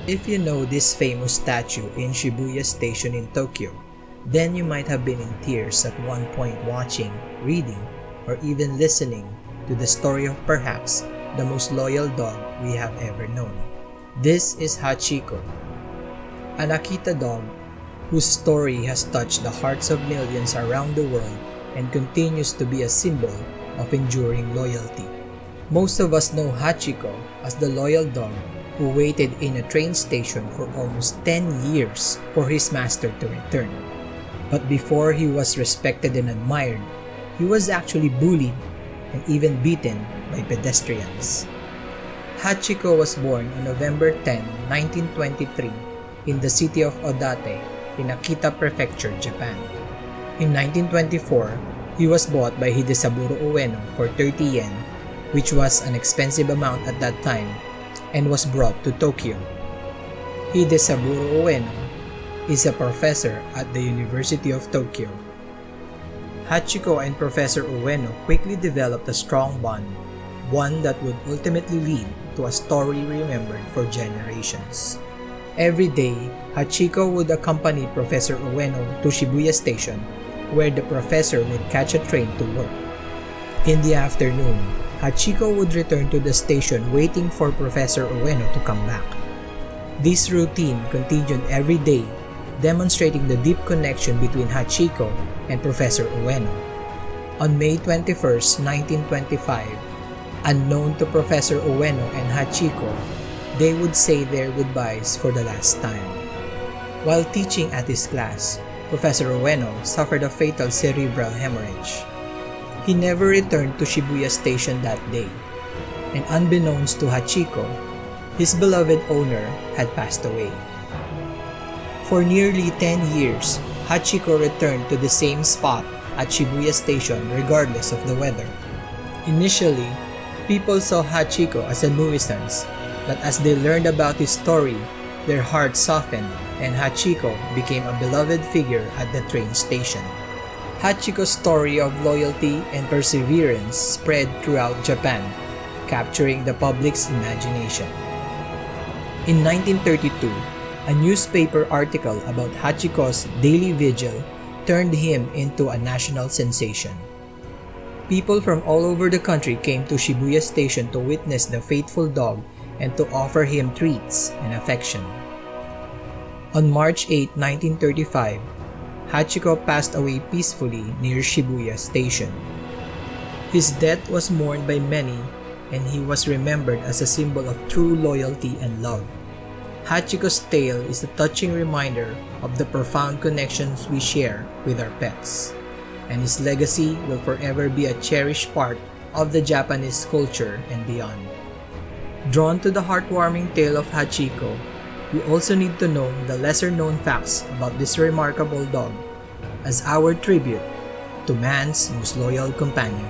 If you know this famous statue in Shibuya Station in Tokyo, then you might have been in tears at one point watching, reading, or even listening to the story of perhaps the most loyal dog we have ever known. This is Hachiko, an Akita dog whose story has touched the hearts of millions around the world and continues to be a symbol of enduring loyalty. Most of us know Hachiko as the loyal dog who waited in a train station for almost 10 years for his master to return. But before he was respected and admired, he was actually bullied and even beaten by pedestrians. Hachiko was born on November 10, 1923 in the city of Odate in Akita Prefecture, Japan. In 1924, he was bought by Hidesaburo Ueno for 30 yen, which was an expensive amount at that time, and was brought to Tokyo. Hidesaburo Ueno is a professor at the University of Tokyo. Hachiko and Professor Ueno quickly developed a strong bond, one that would ultimately lead to a story remembered for generations. Every day, Hachiko would accompany Professor Ueno to Shibuya Station, where the professor would catch a train to work. In the afternoon, Hachiko would return to the station waiting for Professor Ueno to come back. This routine continued every day, demonstrating the deep connection between Hachiko and Professor Ueno. On May 21, 1925, unknown to Professor Ueno and Hachiko, they would say their goodbyes for the last time. While teaching at his class, Professor Ueno suffered a fatal cerebral hemorrhage. He never returned to Shibuya Station that day, and unbeknownst to Hachiko, his beloved owner had passed away. For nearly 10 years, Hachiko returned to the same spot at Shibuya Station regardless of the weather. Initially, people saw Hachiko as a nuisance, but as they learned about his story, their hearts softened and Hachiko became a beloved figure at the train station. Hachiko's story of loyalty and perseverance spread throughout Japan, capturing the public's imagination. In 1932, a newspaper article about Hachiko's daily vigil turned him into a national sensation. People from all over the country came to Shibuya Station to witness the faithful dog and to offer him treats and affection. On March 8, 1935, Hachiko passed away peacefully near Shibuya Station. His death was mourned by many, and he was remembered as a symbol of true loyalty and love. Hachiko's tale is a touching reminder of the profound connections we share with our pets, and his legacy will forever be a cherished part of the Japanese culture and beyond. Drawn to the heartwarming tale of Hachiko, we also need to know the lesser-known facts about this remarkable dog as our tribute to man's most loyal companion.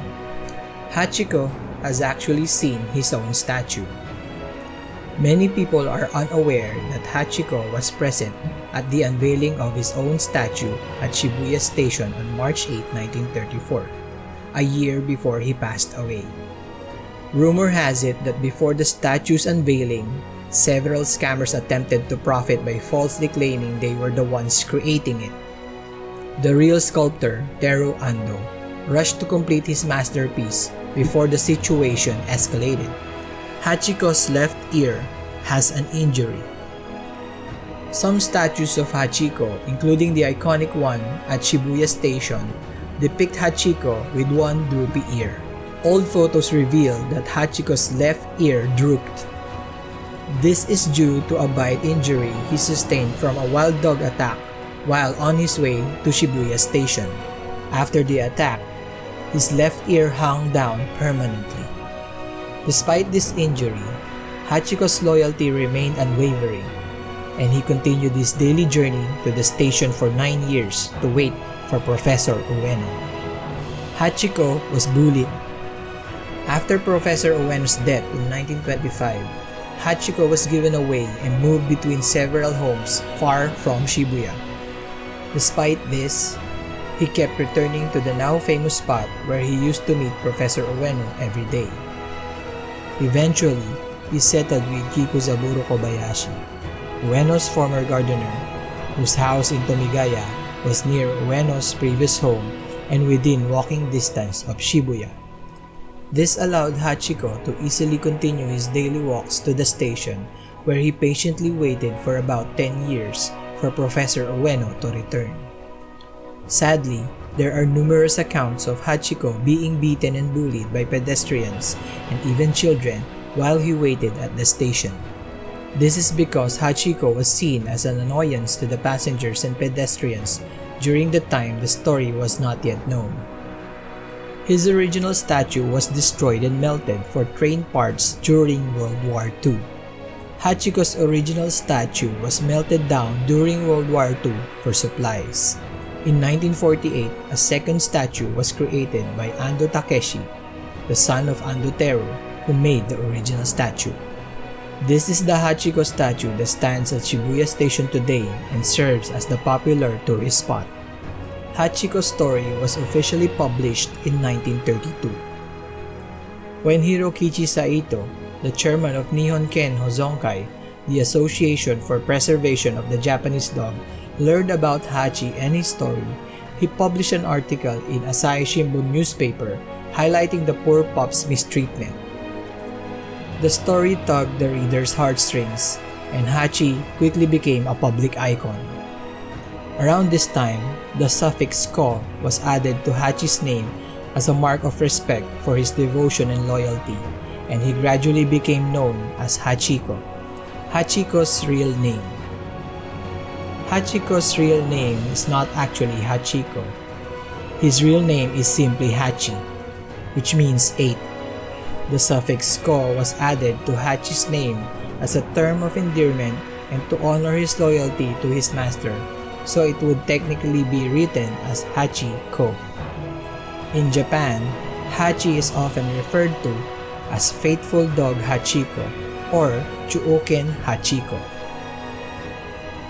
Hachiko has actually seen his own statue. Many people are unaware that Hachiko was present at the unveiling of his own statue at Shibuya Station on March 8, 1934, a year before he passed away. Rumor has it that before the statue's unveiling, several scammers attempted to profit by falsely claiming they were the ones creating it. The real sculptor, Teru Ando, rushed to complete his masterpiece before the situation escalated. Hachiko's left ear has an injury. Some statues of Hachiko, including the iconic one at Shibuya Station, depict Hachiko with one droopy ear. Old photos reveal that Hachiko's left ear drooped. This is due to a bite injury he sustained from a wild dog attack while on his way to Shibuya Station. After the attack, his left ear hung down permanently. Despite this injury, Hachiko's loyalty remained unwavering, and he continued his daily journey to the station for 9 years to wait for Professor Ueno. Hachiko was bullied. After Professor Ueno's death in 1925, Hachiko was given away and moved between several homes far from Shibuya. Despite this, he kept returning to the now famous spot where he used to meet Professor Ueno every day. Eventually, he settled with Kikuzaburo Kobayashi, Ueno's former gardener, whose house in Tomigaya was near Ueno's previous home and within walking distance of Shibuya. This allowed Hachiko to easily continue his daily walks to the station, where he patiently waited for about 10 years for Professor Ueno to return. Sadly, there are numerous accounts of Hachiko being beaten and bullied by pedestrians and even children while he waited at the station. This is because Hachiko was seen as an annoyance to the passengers and pedestrians during the time the story was not yet known. His original statue was destroyed and melted for train parts during World War II. Hachiko's original statue was melted down during World War II for supplies. In 1948, a second statue was created by Ando Takeshi, the son of Ando Teru, who made the original statue. This is the Hachiko statue that stands at Shibuya Station today and serves as the popular tourist spot. Hachiko's story was officially published in 1932. When Hirokichi Saito, the chairman of Nihon Ken Hozonkai, the Association for Preservation of the Japanese Dog, learned about Hachi and his story, he published an article in Asahi Shimbun newspaper highlighting the poor pup's mistreatment. The story tugged the reader's heartstrings, and Hachi quickly became a public icon. Around this time, the suffix ko was added to Hachi's name as a mark of respect for his devotion and loyalty, and he gradually became known as Hachiko. Hachiko's real name. Hachiko's real name is not actually Hachiko. His real name is simply Hachi, which means 8. The suffix ko was added to Hachi's name as a term of endearment and to honor his loyalty to his master, so it would technically be written as Hachiko. In Japan, Hachi is often referred to as Faithful Dog Hachiko or Chuoken Hachiko.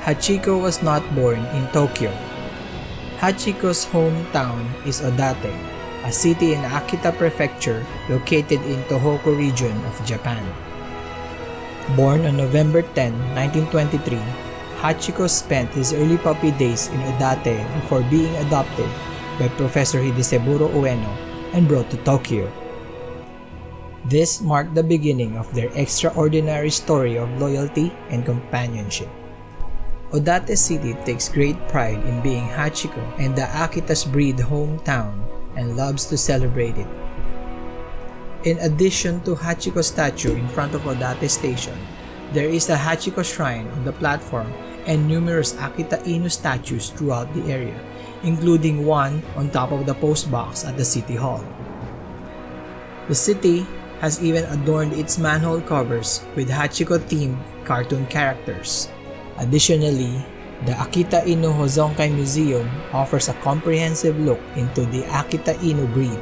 Hachiko was not born in Tokyo. Hachiko's hometown is Odate, a city in Akita Prefecture located in Tohoku region of Japan. Born on November 10, 1923, Hachiko spent his early puppy days in Odate before being adopted by Professor Hideseburo Ueno and brought to Tokyo. This marked the beginning of their extraordinary story of loyalty and companionship. Odate City takes great pride in being Hachiko and the Akita's breed hometown and loves to celebrate it. In addition to Hachiko's statue in front of Odate Station, there is a Hachiko shrine on the platform and numerous Akita Inu statues throughout the area, including one on top of the post box at the City Hall. The city has even adorned its manhole covers with Hachiko-themed cartoon characters. Additionally, the Akita Inu Hozonkai Museum offers a comprehensive look into the Akita Inu breed.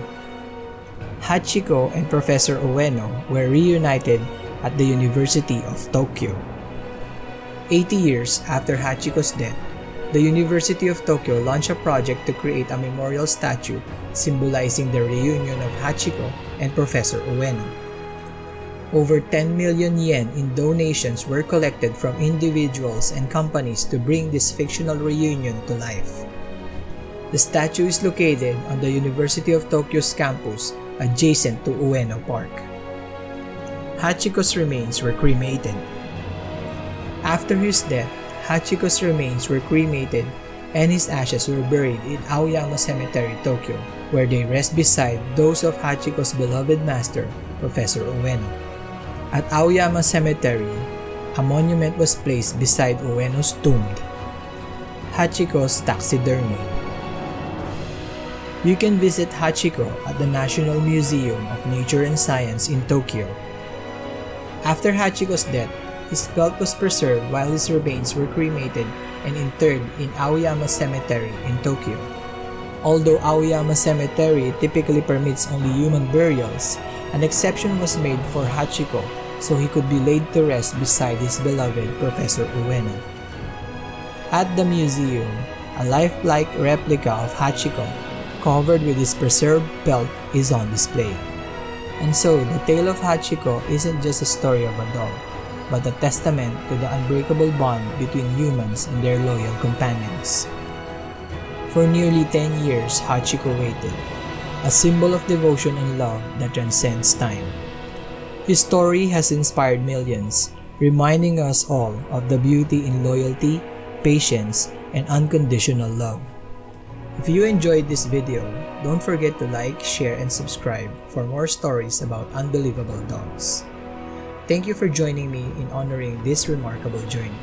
Hachiko and Professor Ueno were reunited at the University of Tokyo. 80 years after Hachiko's death, the University of Tokyo launched a project to create a memorial statue symbolizing the reunion of Hachiko and Professor Ueno. Over 10 million yen in donations were collected from individuals and companies to bring this fictional reunion to life. The statue is located on the University of Tokyo's campus adjacent to Ueno Park. Hachiko's remains were cremated. After his death, Hachiko's remains were cremated and his ashes were buried in Aoyama Cemetery, Tokyo, where they rest beside those of Hachiko's beloved master, Professor Ueno. At Aoyama Cemetery, a monument was placed beside Ueno's tomb. Hachiko's taxidermy. You can visit Hachiko at the National Museum of Nature and Science in Tokyo. After Hachiko's death, his pelt was preserved while his remains were cremated and interred in Aoyama Cemetery in Tokyo. Although Aoyama Cemetery typically permits only human burials, an exception was made for Hachiko so he could be laid to rest beside his beloved Professor Ueno. At the museum, a lifelike replica of Hachiko, covered with his preserved pelt, is on display. And so, the tale of Hachiko isn't just a story of a dog. but a testament to the unbreakable bond between humans and their loyal companions. For nearly 10 years, Hachiko waited, a symbol of devotion and love that transcends time. His story has inspired millions, reminding us all of the beauty in loyalty, patience, and unconditional love. If you enjoyed this video, don't forget to like, share, and subscribe for more stories about unbelievable dogs. Thank you for joining me in honoring this remarkable journey.